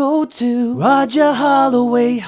Go to RHy&x.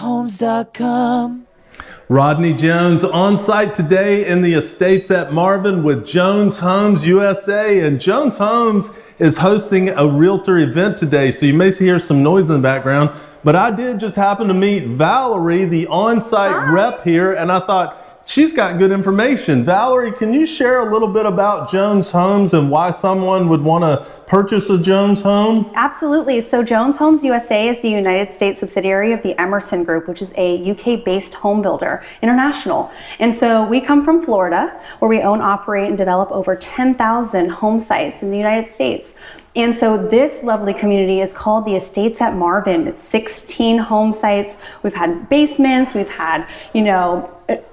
Rodney Jones on site today in the estates at Marvin with Jones Homes USA, and Jones Homes is hosting a realtor event today, so you may hear some noise in the background, but I did just happen to meet Valerie, the on-site rep here, and I thought she's got good information. Valerie, can you share a little bit about Jones Homes and why someone would want to purchase a Jones home? Absolutely. So Jones Homes USA is the United States subsidiary of the Emerson Group, which is a UK-based home builder, international. And so we come from Florida, where we own, operate, and develop over 10,000 home sites in the United States. And so this lovely community is called the Estates at Marvin. It's 16 home sites. We've had basements, we've had,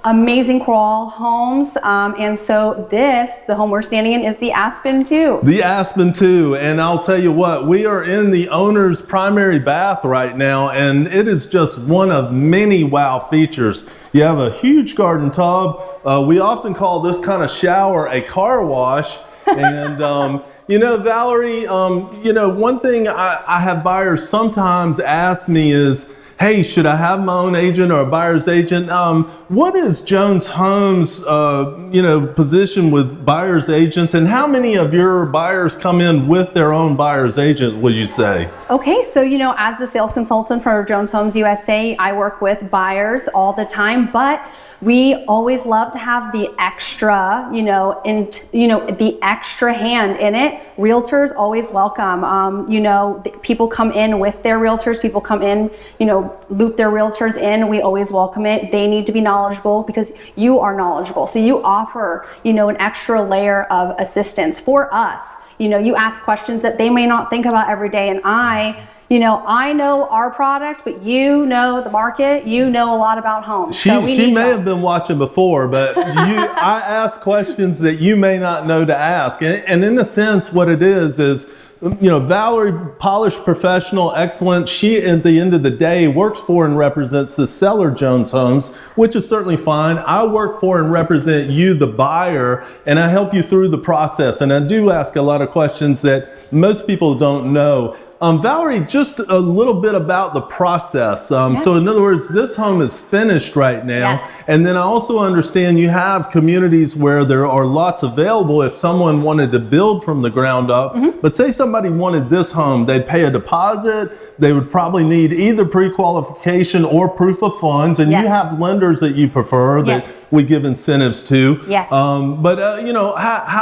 amazing crawl homes. And so the home we're standing in is the Aspen 2. The Aspen 2, and I'll tell you what, we are in the owner's primary bath right now, and it is just one of many wow features. You have a huge garden tub. We often call this kind of shower a car wash. And Valerie, one thing I have buyers sometimes ask me is, hey, should I have my own agent or a buyer's agent? What is Jones Homes, position with buyer's agents, and how many of your buyers come in with their own buyer's agent, would you say? Okay, so as the sales consultant for Jones Homes USA, I work with buyers all the time, but we always love to have the extra, the extra hand in it. Realtors always welcome. People come in with their realtors, people come in, loop their realtors in. We always welcome it. They need to be knowledgeable because you are knowledgeable. So you offer, an extra layer of assistance for us. You ask questions that they may not think about every day, and I know our product, but the market, a lot about homes. She may have been watching before, but I ask questions that you may not know to ask. And in a sense, what it is, Valerie, polished professional, excellent. She, at the end of the day, works for and represents the seller, Jones Homes, which is certainly fine. I work for and represent you, the buyer, and I help you through the process. And I do ask a lot of questions that most people don't know. Valerie, just a little bit about the process. Yes. So in other words, this home is finished right now. Yes. And then I also understand you have communities where there are lots available if someone wanted to build from the ground up. Mm-hmm. But say somebody wanted this home, they'd pay a deposit, they would probably need either pre-qualification or proof of funds. And yes. You have lenders that you prefer that yes. we give incentives to. Yes. How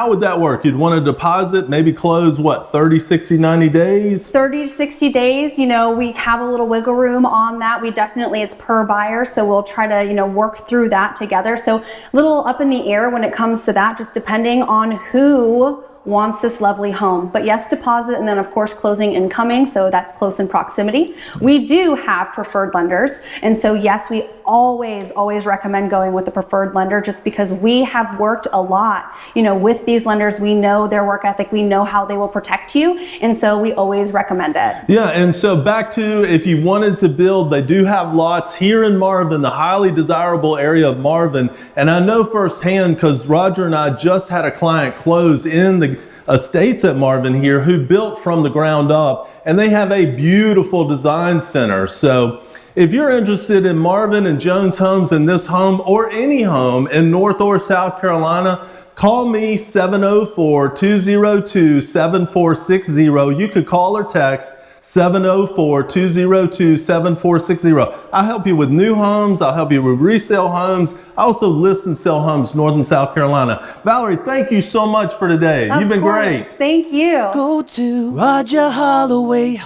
would that work? You'd want a deposit, maybe close, 30, 60, 90 days? 30 to 60 days, we have a little wiggle room on that. It's per buyer, so we'll try to, work through that together. So a little up in the air when it comes to that, just depending on who wants this lovely home. But yes, deposit, and then of course closing incoming, so that's close in proximity. We do have preferred lenders, and so yes, we always recommend going with the preferred lender, just because we have worked a lot, with these lenders. We know their work ethic, we know how they will protect you, and so we always recommend it. Yeah, and so back to, if you wanted to build, they do have lots here in Marvin, the highly desirable area of Marvin, and I know firsthand because Roger and I just had a client close in the estates at Marvin here who built from the ground up, and they have a beautiful design center. So if you're interested in Marvin and Jones Homes in this home or any home in North or South Carolina, call me 704-202-7460. You could call or text 704-202-7460. I'll help you with new homes. I'll help you with resale homes. I also list and sell homes North and South Carolina. Valerie, thank you so much for today. You've been great. Thank you. Go to RHy&x.